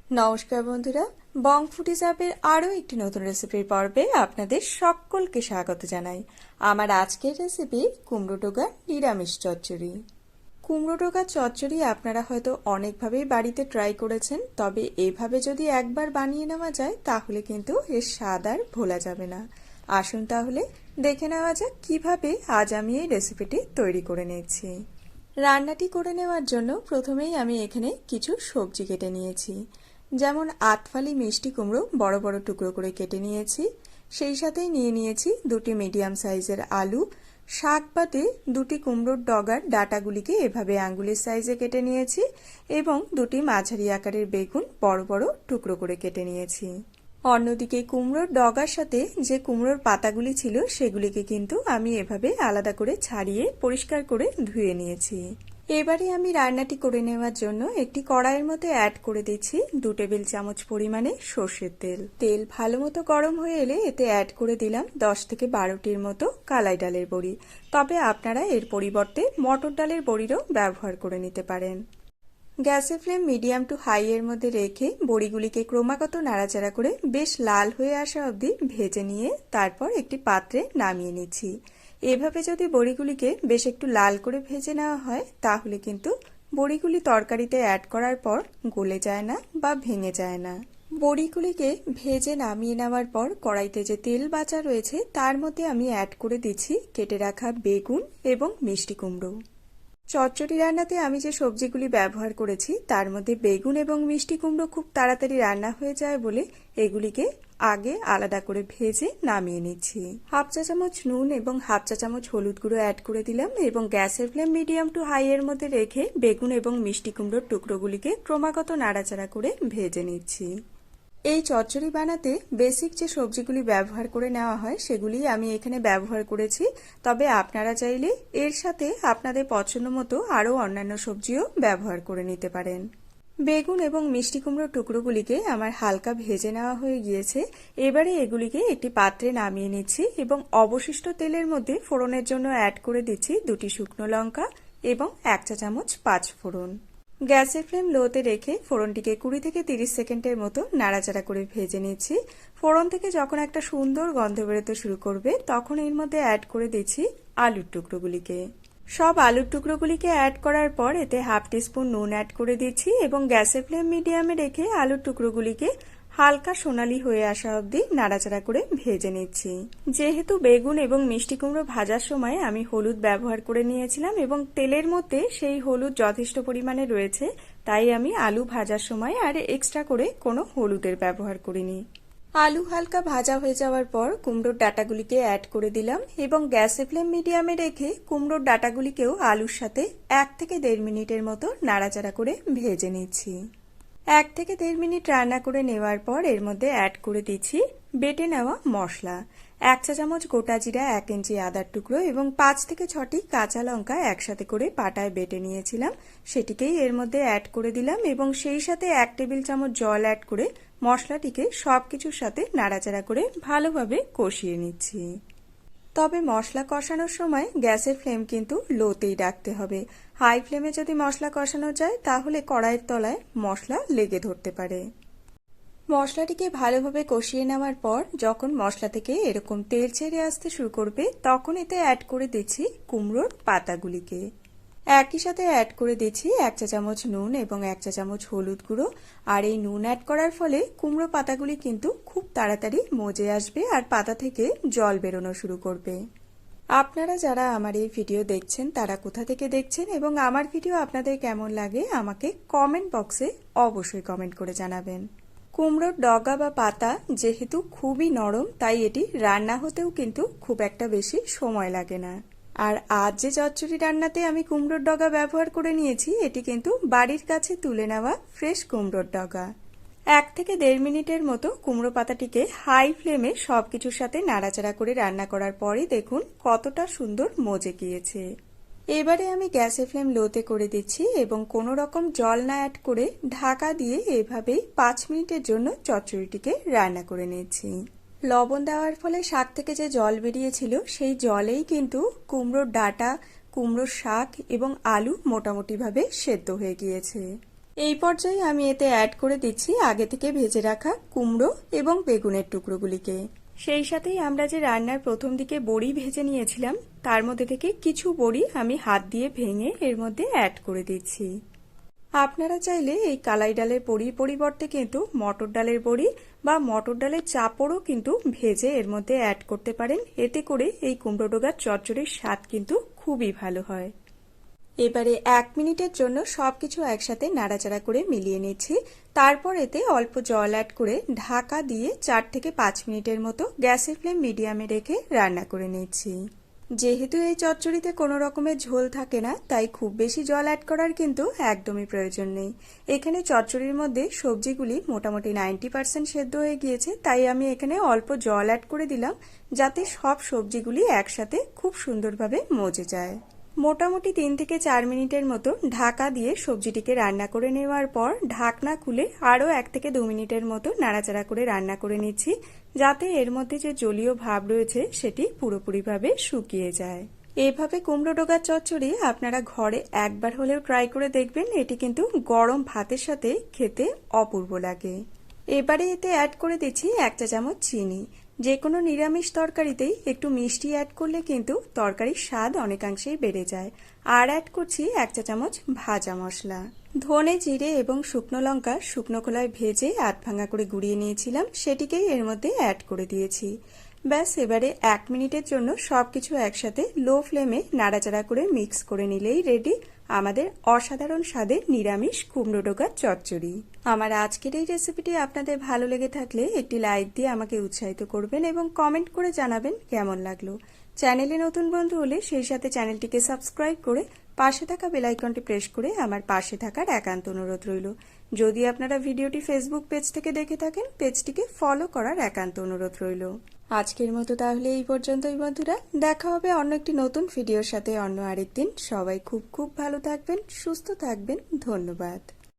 নমস্কার বন্ধুরা, বং ফুডিজ অ্যাপের আরও একটি নতুন রেসিপির পর্বে আপনাদের সকলকে স্বাগত জানাই। আমার আজকের রেসিপি কুমড়ো ডোগা নিরামিষ চচ্চড়ি। কুমড়ো ডোগা চচ্চড়ি আপনারা হয়তো অনেকভাবেই বাড়িতে ট্রাই করেছেন, তবে এভাবে যদি একবার বানিয়ে নেওয়া যায় তাহলে কিন্তু এর স্বাদ আর ভোলা যাবে না। আসুন তাহলে দেখে নেওয়া যাক কিভাবে আজ আমি এই রেসিপিটি তৈরি করে নিচ্ছি। রান্নাটি করে নেওয়ার জন্য প্রথমেই আমি এখানে কিছু সবজি কেটে নিয়েছি। যেমন আটফালি মিষ্টি কুমড়ো বড় বড় টুকরো করে কেটে নিয়েছি, সেই সাথেই নিয়ে নিয়েছি দুটি মিডিয়াম সাইজের আলু, শাক পাতে দুটি কুমড়োর ডগার ডাঁটাগুলিকে এভাবে আঙ্গুলের সাইজে কেটে নিয়েছি এবং দুটি মাঝারি আকারের বেগুন বড় বড় টুকরো করে কেটে নিয়েছি। অন্যদিকে কুমড়োর ডগার সাথে যে কুমড়োর পাতাগুলি ছিল সেগুলিকে কিন্তু আমি এভাবে আলাদা করে ছাড়িয়ে পরিষ্কার করে ধুয়ে নিয়েছি। এবারে আমি রান্নাটি করে নেওয়ার জন্য একটি কড়াইয়ের মধ্যে অ্যাড করে দিচ্ছি 2 টেবিল চামচ পরিমাণে সর্ষের তেল। তেল ভালো মতো গরম হয়ে এলে এতে অ্যাড করে দিলাম 10 থেকে 12টির মতো কালাই ডালের বড়ি। তবে আপনারা এর পরিবর্তে মটর ডালের বড়িরও ব্যবহার করে নিতে পারেন। গ্যাসের ফ্লেম মিডিয়াম টু হাই এর মধ্যে রেখে বড়িগুলিকে ক্রমাগত নাড়াচাড়া করে বেশ লাল হয়ে আসা অবধি ভেজে নিয়ে তারপর একটি পাত্রে নামিয়ে নিচ্ছি। এভাবে যদি বড়িগুলিকে বেশ একটু লাল করে ভেজে নেওয়া হয় তাহলে কিন্তু বড়িগুলি তরকারিতে অ্যাড করার পর গলে যায় না বা ভেঙে যায় না। বড়িগুলিকে ভেজে নামিয়ে নেওয়ার পর কড়াইতে যে তেল বাঁচা রয়েছে তার মধ্যে আমি অ্যাড করে দিচ্ছি কেটে রাখা বেগুন এবং মিষ্টি কুমড়ো। চচ্চড়ি রান্নাতে আমি যে সবজিগুলি ব্যবহার করেছি তার মধ্যে বেগুন এবং মিষ্টি কুমড়ো খুব তাড়াতাড়ি রান্না হয়ে যায় বলে এগুলিকে আগে আলাদা করে ভেজে নামিয়ে নিচ্ছি। হাফ চা চামচ নুন এবং হাফ চা চামচ হলুদ গুঁড়ো অ্যাড করে দিলাম এবং গ্যাসের ফ্লেম মিডিয়াম টু হাই এর মধ্যে রেখে বেগুন এবং মিষ্টি কুমড়োর টুকরোগুলিকে ক্রমাগত নাড়াচাড়া করে ভেজে নিচ্ছি। এই চচ্চড়ি বানাতে বেসিক যে সবজিগুলি ব্যবহার করে নেওয়া হয় সেগুলি আমি এখানে ব্যবহার করেছি, তবে আপনারা চাইলে এর সাথে আপনাদের পছন্দ মতো আরও অন্যান্য সবজিও ব্যবহার করে নিতে পারেন। বেগুন এবং মিষ্টি কুমড়োর টুকরোগুলিকে আমার হালকা ভেজে নেওয়া হয়ে গিয়েছে। এবারে এগুলিকে একটি পাত্রে নামিয়ে নিচ্ছি এবং অবশিষ্ট তেলের মধ্যে ফোড়নের জন্য অ্যাড করে দিচ্ছি 2টি শুকনো লঙ্কা এবং 1 চা চামচ 5 ফোড়ন। গ্যাসের ফ্লেম লোতে রেখে ফোড়নটিকে 20 থেকে 30 সেকেন্ডের মতো নাড়াচাড়া করে ভেজে নিচ্ছি। ফোড়ন থেকে যখন একটা সুন্দর গন্ধ বেরোতে শুরু করবে তখন এর মধ্যে অ্যাড করে দিচ্ছি আলুর টুকরোগুলিকে। সব আলুর টুকরোগুলিকে অ্যাড করার পর এতে হাফ টিস্পুন নুন অ্যাড করে দিচ্ছি এবং গ্যাসের ফ্লেম মিডিয়ামে রেখে আলুর টুকরোগুলিকে হালকা সোনালি হয়ে আসা অবধি নাড়াচাড়া করে ভেজে নিচ্ছি। যেহেতু বেগুন এবং মিষ্টি কুমড়ো ভাজার সময় আমি হলুদ ব্যবহার করে নিয়েছিলাম এবং তেলের মধ্যে সেই হলুদ যথেষ্ট পরিমাণে রয়েছে, তাই আমি আলু ভাজার সময় আর এক্সট্রা করে কোনো হলুদের ব্যবহার করিনি। আলু হালকা ভাজা হয়ে যাওয়ার পর কুমড়োর ডাঁটাগুলিকে অ্যাড করে দিলাম এবং গ্যাসের ফ্লেম মিডিয়ামে রেখে কুমড়োর ডাঁটাগুলিকেও আলুর সাথে 1 থেকে 1.5 মিনিটের মতো নাড়াচাড়া করে ভেজে নিচ্ছি। 1 থেকে 1.5 মিনিট রান্না করে নেওয়ার পর এর মধ্যে অ্যাড করে দিচ্ছি বেটে নেওয়া মশলা। 1 চা চামচ গোটা জিরা, 1 ইঞ্চি আদার টুকরো এবং 5 থেকে 6টি কাঁচা লঙ্কা একসাথে করে পাটায় বেটে নিয়েছিলাম, সেটিকেই এর মধ্যে অ্যাড করে দিলাম এবং সেই সাথে 1 টেবিল চামচ জল অ্যাড করে মশলাটিকে সবকিছুর সাথে নাড়াচাড়া করে ভালোভাবে কষিয়ে নিচ্ছি। তবে মশলা কষানোর সময় গ্যাসের ফ্লেম কিন্তু লোতেই রাখতে হবে। হাই ফ্লেমে যদি মশলা কষানো যায় তাহলে কড়াইয়ের তলায় মশলা লেগে ধরতে পারে। মশলাটিকে ভালোভাবে কষিয়ে নেওয়ার পর যখন মশলা থেকে এরকম তেল ছেড়ে আসতে শুরু করবে তখন এতে অ্যাড করে দিচ্ছি কুমড়োর পাতাগুলিকে। একই সাথে অ্যাড করে দিচ্ছি 1 চা চামচ নুন এবং 1 চা চামচ হলুদ গুঁড়ো। আর এই নুন অ্যাড করার ফলে কুমড়ো পাতাগুলি কিন্তু খুব তাড়াতাড়ি মজে আসবে আর পাতা থেকে জল বেরোনো শুরু করবে। আপনারা যারা আমার এই ভিডিও দেখছেন তারা কোথা থেকে দেখছেন এবং আমার ভিডিও আপনাদের কেমন লাগে আমাকে কমেন্ট বক্সে অবশ্যই কমেন্ট করে জানাবেন। কুমড়োর ডগা বা পাতা যেহেতু খুবই নরম তাই এটি রান্না হতেও কিন্তু খুব একটা বেশি সময় লাগে না। আর আজ যে চচ্চড়ি রান্নাতে আমি কুমড়োর ডগা ব্যবহার করে নিয়েছি এটি কিন্তু বাড়ির কাছে তুলে নেওয়া ফ্রেশ কুমড়োর ডগা। 1 থেকে 1.5 মিনিটের মতো কুমড়ো পাতাটিকে হাই ফ্লেমে সবকিছুর সাথে নাড়াচাড়া করে রান্না করার পরই দেখুন কতটা সুন্দর মজে গিয়েছে। এবারে আমি গ্যাসের ফ্লেম লোতে করে দিচ্ছি এবং কোনো রকম জল না অ্যাড করে ঢাকা দিয়ে এভাবেই 5 মিনিটের জন্য চচ্চড়িটিকে রান্না করে নিচ্ছি। লবণ দেওয়ার ফলে শাক থেকে যে জল বেরিয়েছিল সেই জলেই কিন্তু কুমড়োর ডাঁটা, কুমড়োর শাক এবং আলু মোটামুটিভাবে সেদ্ধ হয়ে গিয়েছে। এই পর্যায়ে আমি এতে অ্যাড করে দিচ্ছি আগে থেকে ভেজে রাখা কুমড়ো এবং বেগুনের টুকরোগুলিকে। সেই সাথেই আমরা যে রান্নার প্রথম দিকে বড়ি ভেজে নিয়েছিলাম তার মধ্যে থেকে কিছু বড়ি আমি হাত দিয়ে ভেঙে এর মধ্যে অ্যাড করে দিচ্ছি। আপনারা চাইলে এই কালাই ডালের বড়ির পরিবর্তে কিন্তু মটর ডালের বড়ি বা মটর ডালের চাপড়ও কিন্তু ভেজে এর মধ্যে অ্যাড করতে পারেন। এতে করে এই কুমড়ো ডোগার চচ্চড়ির স্বাদ কিন্তু খুবই ভালো হয়। এবারে 1 মিনিটের জন্য সবকিছু একসাথে নাড়াচাড়া করে মিলিয়ে নিচ্ছি। তারপর এতে অল্প জল অ্যাড করে ঢাকা দিয়ে 4 থেকে 5 মিনিটের মতো গ্যাসের ফ্লেম মিডিয়ামে রেখে রান্না করে নিচ্ছি। যেহেতু এই চচ্চড়িতে কোনো রকমের ঝোল থাকে না, তাই খুব বেশি জল অ্যাড করার কিন্তু একদমই প্রয়োজন নেই। এখানে চচ্চড়ির মধ্যে সবজিগুলি মোটামুটি 90% সেদ্ধ হয়ে গিয়েছে, তাই আমি এখানে অল্প জল অ্যাড করে দিলাম যাতে সব সবজিগুলি একসাথে খুব সুন্দরভাবে মজে যায়। মোটামুটি 3 থেকে 4 মিনিটের মতো ঢাকা দিয়ে সবজিটিকে রান্না করে নেওয়ার পর ঢাকনা খুলে আরও 1 থেকে 2 মিনিটের মতো নাড়াচাড়া করে রান্না করে নিচ্ছি, যাতে এর মধ্যে যে জলীয় ভাব রয়েছে সেটি পুরোপুরিভাবে শুকিয়ে যায়। এভাবে কুমড়ো ডোগার চচ্চড়ি আপনারা ঘরে একবার হলেও ট্রাই করে দেখবেন। এটি কিন্তু গরম ভাতের সাথে খেতে অপূর্ব লাগে। এবারে এতে অ্যাড করে দিচ্ছি 1 চা চামচ চিনি। যে কোনো নিরামিষ তরকারিতেই একটু মিষ্টি অ্যাড করলে কিন্তু তরকারির স্বাদ অনেকাংশেই বেড়ে যায়। আর অ্যাড করছি 1 চা চামচ ভাজা মশলা। ধনে, জিরে এবং শুকনো লঙ্কা শুকনো খোলায় ভেজে আধ ভাঙা করে গুঁড়িয়ে নিয়েছিলাম, সেটিকেই এর মধ্যে অ্যাড করে দিয়েছি। ব্যাস, এবারে 1 মিনিটের জন্য সবকিছু একসাথে লো ফ্লেমে নাড়াচাড়া করে মিক্স করে নিলেই রেডি আমাদের অসাধারণ স্বাদের নিরামিষ কুমড়ো ডোগার চচ্চড়ি। আমার আজকের এই রেসিপিটি আপনাদের ভালো লেগে থাকলে একটি লাইক দিয়ে আমাকে উৎসাহিত করবেন এবং কমেন্ট করে জানাবেন কেমন লাগলো। চ্যানেলে নতুন বন্ধু হলে সেই সাথে চ্যানেলটিকে সাবস্ক্রাইব করে পাশে থাকা বেল আইকনটি প্রেস করে আমার পাশে থাকার একান্ত অনুরোধ রইল। যদি আপনারা ভিডিওটি ফেসবুক পেজ থেকে দেখে থাকেন, পেজটিকে ফলো করার একান্ত অনুরোধ রইল। আজকের মতো তাহলে এই পর্যন্তই বন্ধুরা, দেখা হবে অন্য একটি নতুন ভিডিওর সাথে অন্য আরেকদিন। সবাই খুব খুব ভালো থাকবেন, সুস্থ থাকবেন। ধন্যবাদ।